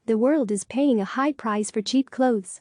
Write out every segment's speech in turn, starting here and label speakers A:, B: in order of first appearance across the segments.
A: The world is paying a high price for cheap clothes.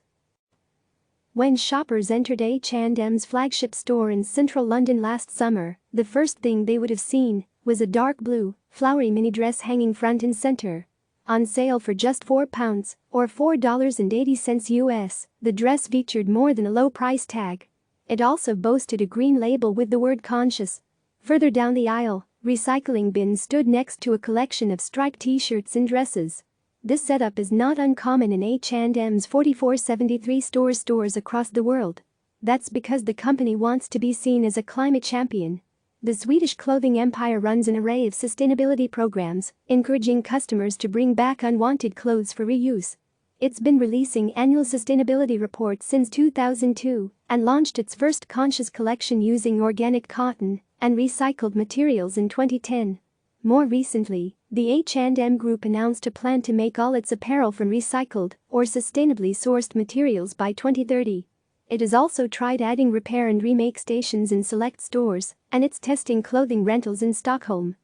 A: When shoppers entered H&M's flagship store in central London last summer, the first thing they would have seen was a dark blue, flowery mini dress hanging front and center. On sale for just £4 or $4.80 US, the dress featured more than a low price tag. It also boasted a green label with the word conscious. Further down the aisle, recycling bins stood next to a collection of striped t-shirts and dresses. This setup is not uncommon in H&M's 4473 stores across the world. That's because the company wants to be seen as a climate champion. The Swedish clothing empire runs an array of sustainability programs, encouraging customers to bring back unwanted clothes for reuse. It's been releasing annual sustainability reports since 2002 and launched its first conscious collection using organic cotton and recycled materials in 2010. More recently, the H&M Group announced a plan to make all its apparel from recycled or sustainably sourced materials by 2030. It has also tried adding repair and remake stations in select stores, and it's testing clothing rentals in Stockholm.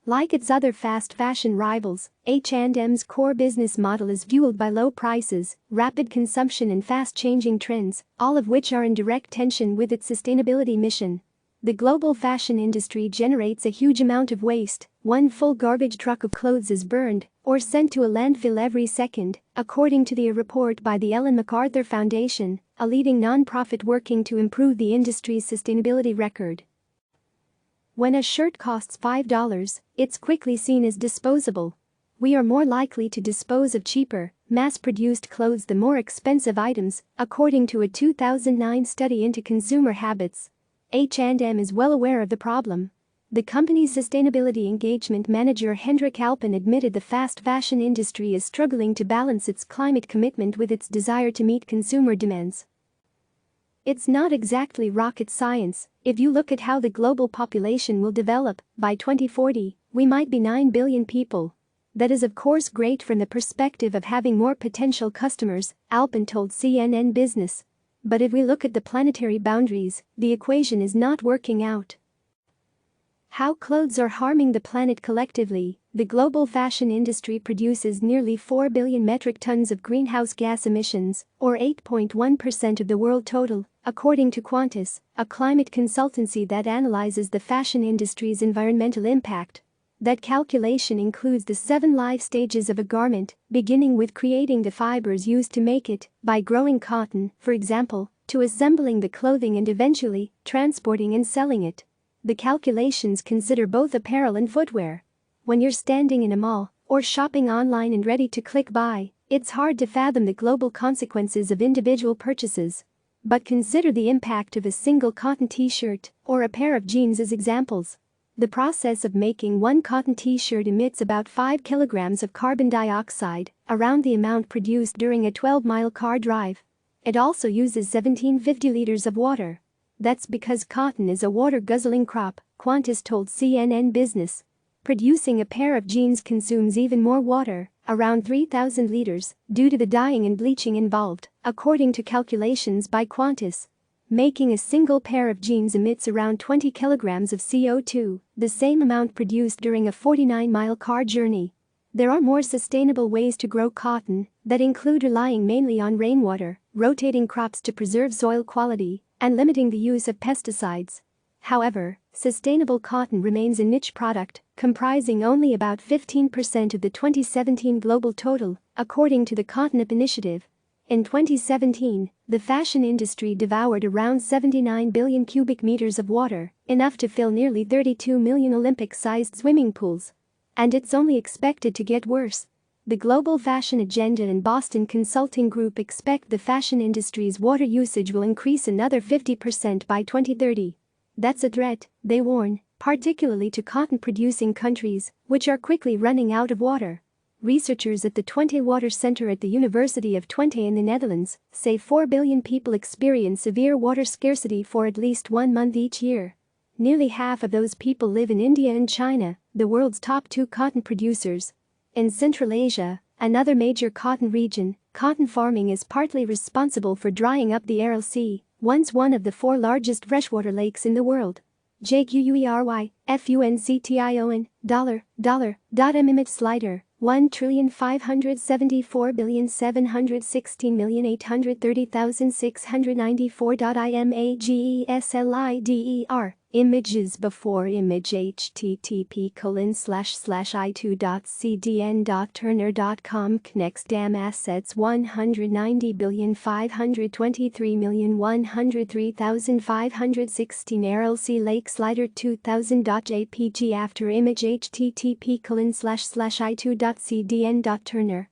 A: Like its other fast fashion rivals, H&M's core business model is fueled by low prices, rapid consumption and fast-changing trends, all of which are in direct tension with its sustainability mission. The global fashion industry generates a huge amount of waste. One full garbage truck of clothes is burned or sent to a landfill every second, according to a report by the Ellen MacArthur Foundation, a leading non-profit working to improve the industry's sustainability record. When a shirt costs $5, it's quickly seen as disposable. We are more likely to dispose of cheaper, mass-produced clothes than more expensive items, according to a 2009 study into consumer habits. H&M is well aware of the problem. The company's sustainability engagement manager Hendrik Alpen admitted the fast fashion industry is struggling to balance its climate commitment with its desire to meet consumer demands. It's not exactly rocket science. If you look at how the global population will develop, by 2040, we might be 9 billion people. That is of course great from the perspective of having more potential customers, Alpen told CNN Business. But if we look at the planetary boundaries, the equation is not working out. How clothes are harming the planet collectively. The global fashion industry produces nearly 4 billion metric tons of greenhouse gas emissions, or 8.1% of the world total, according to Qantas, a climate consultancy that analyzes the fashion industry's environmental impact. That calculation includes the 7 life stages of a garment, beginning with creating the fibers used to make it, by growing cotton, for example, to assembling the clothing and eventually transporting and selling it. The calculations consider both apparel and footwear. When you're standing in a mall or shopping online and ready to click buy, it's hard to fathom the global consequences of individual purchases. But consider the impact of a single cotton t-shirt or a pair of jeans as examples. The process of making one cotton t-shirt emits about 5 kilograms of carbon dioxide, around the amount produced during a 12-mile car drive. It also uses 1750 liters of water. That's because cotton is a water-guzzling crop, Qantas told CNN Business. Producing a pair of jeans consumes even more water, around 3,000 liters, due to the dyeing and bleaching involved, according to calculations by Qantas. Making a single pair of jeans emits around 20 kilograms of CO2, the same amount produced during a 49-mile car journey. There are more sustainable ways to grow cotton that include relying mainly on rainwater, rotating crops to preserve soil quality, and limiting the use of pesticides. However, sustainable cotton remains a niche product, comprising only about 15% of the 2017 global total, according to the Cotton Up Initiative. In 2017, the fashion industry devoured around 79 billion cubic meters of water, enough to fill nearly 32 million Olympic-sized swimming pools. And it's only expected to get worse. The Global Fashion Agenda and Boston Consulting Group expect the fashion industry's water usage will increase another 50% by 2030. That's a threat, they warn, particularly to cotton-producing countries, which are quickly running out of water. Researchers at the Twente Water Center at the University of Twente in the Netherlands say 4 billion people experience severe water scarcity for at least 1 month each year. Nearly half of those people live in India and China, the world's top 2 cotton producers. In Central Asia, another major cotton region, cotton farming is partly responsible for drying up the Aral Sea, once one of the 4 largest freshwater lakes in the world. JQUERY, FUNCTION, $. Image slider, 1,574,716,830,694.imageslider. Images before image http://i2.cdn.turner.com Next dam assets 190,523,103,516 RLC Lake Slider 2000.jpg after image http://i2.cdn.turner.com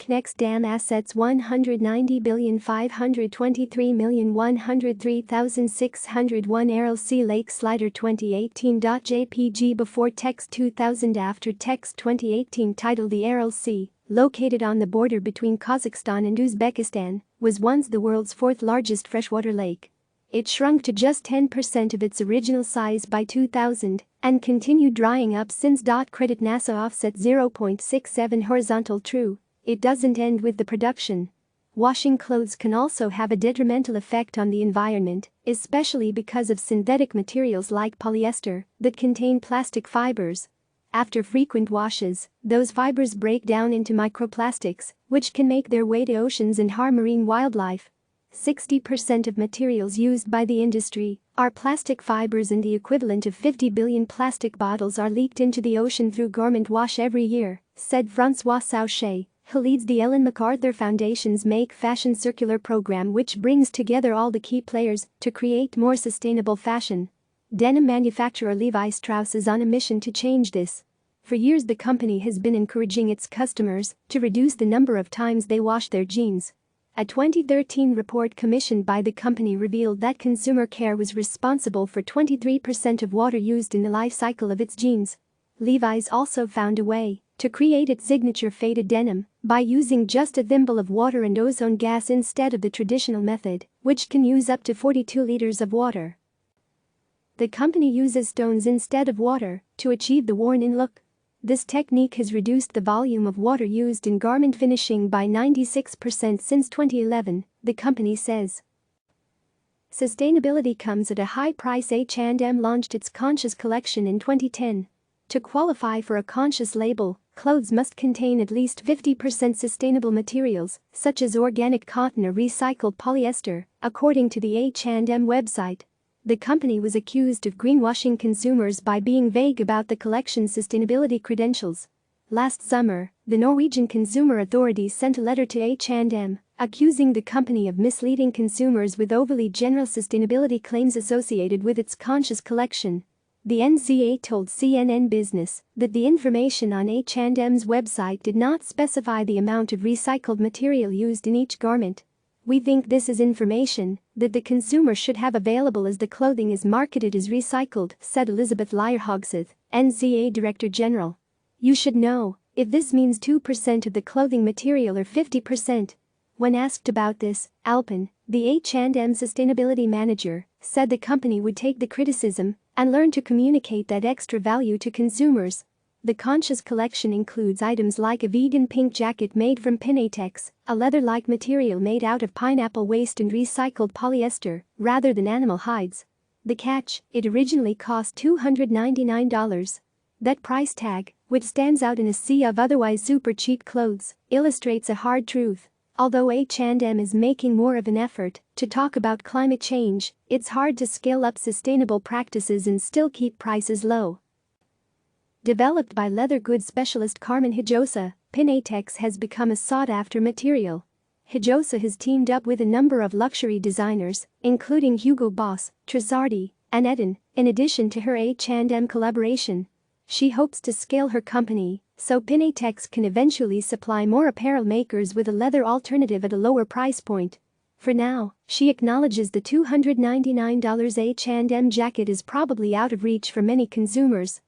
A: Next dam assets 190,523,103,601 RLC Lake Slider 2018.jpg before text 2000 after text 2018 title The RLC, located on the border between Kazakhstan and Uzbekistan, was once the world's fourth largest freshwater lake. It shrunk to just 10% of its original size by 2000 and continued drying up since. Credit NASA offset 0.67 horizontal true. It doesn't end with the production. Washing clothes can also have a detrimental effect on the environment, especially because of synthetic materials like polyester that contain plastic fibers. After frequent washes, those fibers break down into microplastics, which can make their way to oceans and harm marine wildlife. 60% of materials used by the industry are plastic fibers, and the equivalent of 50 billion plastic bottles are leaked into the ocean through garment wash every year, said Francois Sauchet, who leads the Ellen MacArthur Foundation's Make Fashion Circular program, which brings together all the key players to create more sustainable fashion. Denim manufacturer Levi Strauss is on a mission to change this. For years the company has been encouraging its customers to reduce the number of times they wash their jeans. A 2013 report commissioned by the company revealed that consumer care was responsible for 23% of water used in the life cycle of its jeans. Levi's also found a way to create its signature faded denim by using just a thimble of water and ozone gas instead of the traditional method, which can use up to 42 liters of water. The company uses stones instead of water to achieve the worn-in look. This technique has reduced the volume of water used in garment finishing by 96% since 2011, the company says. Sustainability comes at a high price. H&M launched its Conscious collection in 2010. To qualify for a Conscious label, clothes must contain at least 50% sustainable materials, such as organic cotton or recycled polyester, according to the H&M website. The company was accused of greenwashing consumers by being vague about the collection's sustainability credentials. Last summer, the Norwegian Consumer Authority sent a letter to H&M, accusing the company of misleading consumers with overly general sustainability claims associated with its Conscious collection. The NCA told CNN Business that the information on H&M's website did not specify the amount of recycled material used in each garment. "We think this is information that the consumer should have available as the clothing is marketed as recycled," said Elizabeth Lyre-Hogseth, NCA Director General. "You should know if this means 2% of the clothing material or 50%. When asked about this, Alpen, the H&M sustainability manager, said the company would take the criticism and learn to communicate that extra value to consumers. The Conscious collection includes items like a vegan pink jacket made from Pinatex, a leather-like material made out of pineapple waste and recycled polyester, rather than animal hides. The catch: it originally cost $299. That price tag, which stands out in a sea of otherwise super cheap clothes, illustrates a hard truth. Although H&M is making more of an effort to talk about climate change, it's hard to scale up sustainable practices and still keep prices low. Developed by leather goods specialist Carmen Hinojosa, Pinatex has become a sought-after material. Hinojosa has teamed up with a number of luxury designers, including Hugo Boss, Trussardi, and Eden, in addition to her H&M collaboration. She hopes to scale her company so Pinatex can eventually supply more apparel makers with a leather alternative at a lower price point. For now, she acknowledges the $299 H&M jacket is probably out of reach for many consumers.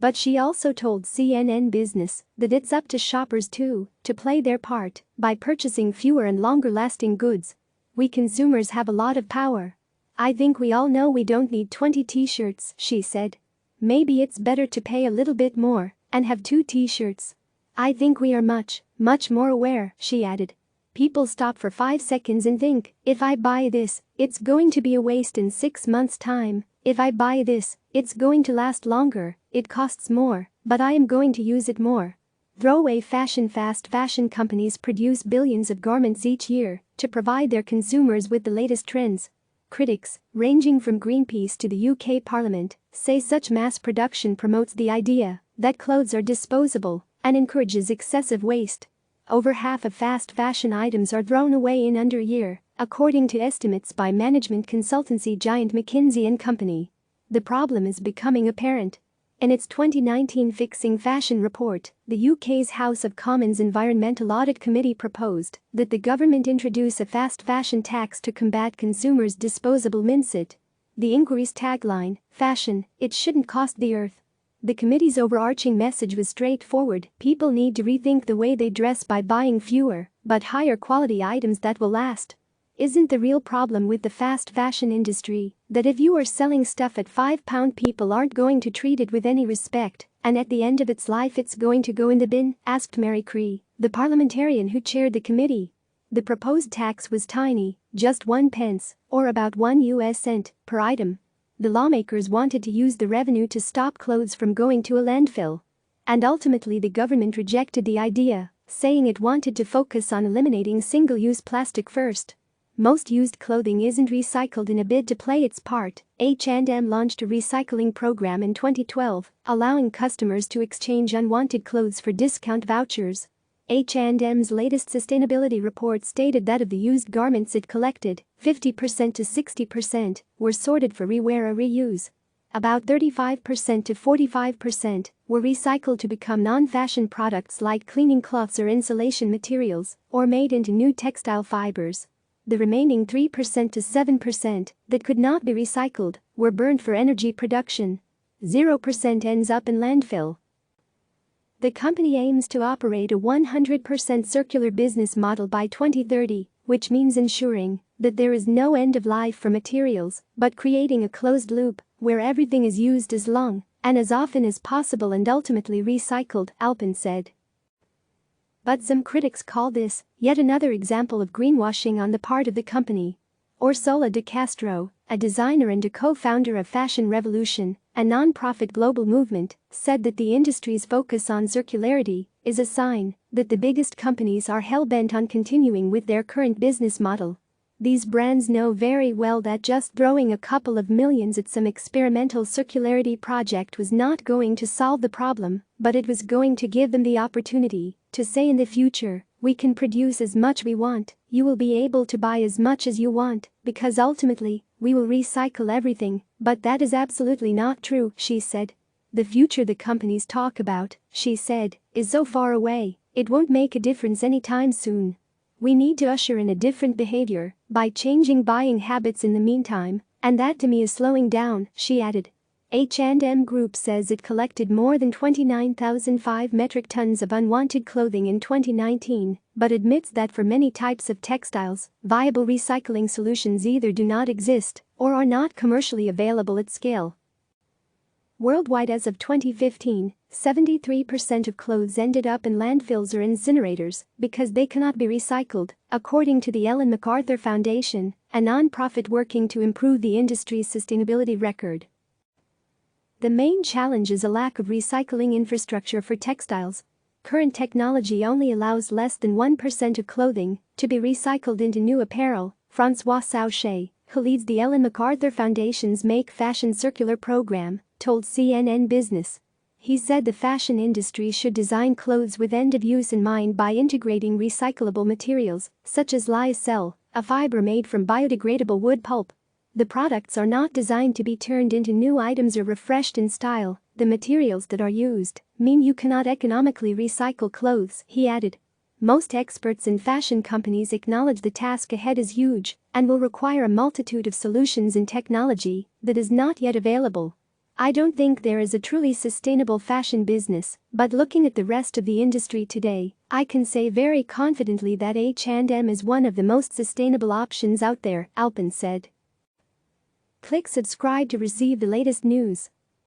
A: But she also told CNN Business that it's up to shoppers too to play their part by purchasing fewer and longer-lasting goods. "We consumers have a lot of power. I think we all know we don't need 20 t-shirts," she said. "Maybe it's better to pay a little bit more and have 2 t-shirts. I think we are much more aware," she added. People stop for 5 seconds and think, if I buy this, it's going to be a waste in 6 months' time. If I buy this, it's going to last longer, it costs more, but I am going to use it more. Throwaway fashion. Fast fashion companies produce billions of garments each year to provide their consumers with the latest trends. Critics, ranging from Greenpeace to the UK Parliament, say such mass production promotes the idea that clothes are disposable and encourages excessive waste. Over half of fast fashion items are thrown away in under a year, according to estimates by management consultancy giant McKinsey & Company. The problem is becoming apparent. In its 2019 Fixing Fashion report, the UK's House of Commons Environmental Audit Committee proposed that the government introduce a fast fashion tax to combat consumers' disposable mindset. The inquiry's tagline, "Fashion, it shouldn't cost the earth." The committee's overarching message was straightforward: people need to rethink the way they dress by buying fewer, but higher quality items that will last. Isn't the real problem with the fast fashion industry that if you are selling stuff at £5, people aren't going to treat it with any respect, and at the end of its life it's going to go in the bin? Asked Mary Cree, the parliamentarian who chaired the committee. The proposed tax was tiny, just 1 pence, or about 1 US cent, per item. The lawmakers wanted to use the revenue to stop clothes from going to a landfill. And ultimately the government rejected the idea, saying it wanted to focus on eliminating single-use plastic first. Most used clothing isn't recycled. In a bid to play its part, H&M launched a recycling program in 2012, allowing customers to exchange unwanted clothes for discount vouchers. H&M's latest sustainability report stated that of the used garments it collected, 50% to 60% were sorted for rewear or reuse. About 35% to 45% were recycled to become non-fashion products like cleaning cloths or insulation materials, or made into new textile fibers. The remaining 3% to 7% that could not be recycled were burned for energy production. 0% ends up in landfill. The company aims to operate a 100% circular business model by 2030, which means ensuring that there is no end of life for materials, but creating a closed loop where everything is used as long and as often as possible and ultimately recycled, Alpin said. But some critics call this yet another example of greenwashing on the part of the company. Ursula de Castro, a designer and a co-founder of Fashion Revolution, a non-profit global movement, said that the industry's focus on circularity is a sign that the biggest companies are hell-bent on continuing with their current business model. These brands know very well that just throwing a couple of millions at some experimental circularity project was not going to solve the problem, but it was going to give them the opportunity to say in the future, we can produce as much we want, you will be able to buy as much as you want, because ultimately, we will recycle everything. But that is absolutely not true, she said. The future the companies talk about, she said, is so far away, it won't make a difference anytime soon. We need to usher in a different behavior by changing buying habits in the meantime, and that to me is slowing down, she added. H&M Group says it collected more than 29,005 metric tons of unwanted clothing in 2019, but admits that for many types of textiles, viable recycling solutions either do not exist or are not commercially available at scale. Worldwide as of 2015, 73% of clothes ended up in landfills or incinerators because they cannot be recycled, according to the Ellen MacArthur Foundation, a non-profit working to improve the industry's sustainability record. The main challenge is a lack of recycling infrastructure for textiles. Current technology only allows less than 1% of clothing to be recycled into new apparel, Francois Sauchet, who leads the Ellen MacArthur Foundation's Make Fashion Circular program, told CNN Business. He said the fashion industry should design clothes with end of use in mind by integrating recyclable materials, such as lyocell, a fiber made from biodegradable wood pulp. The products are not designed to be turned into new items or refreshed in style. The materials that are used mean you cannot economically recycle clothes, he added. Most experts in fashion companies acknowledge the task ahead is huge and will require a multitude of solutions and technology that is not yet available. I don't think there is a truly sustainable fashion business, but looking at the rest of the industry today, I can say very confidently that H&M is one of the most sustainable options out there, Alpin said. Click subscribe to receive the latest news.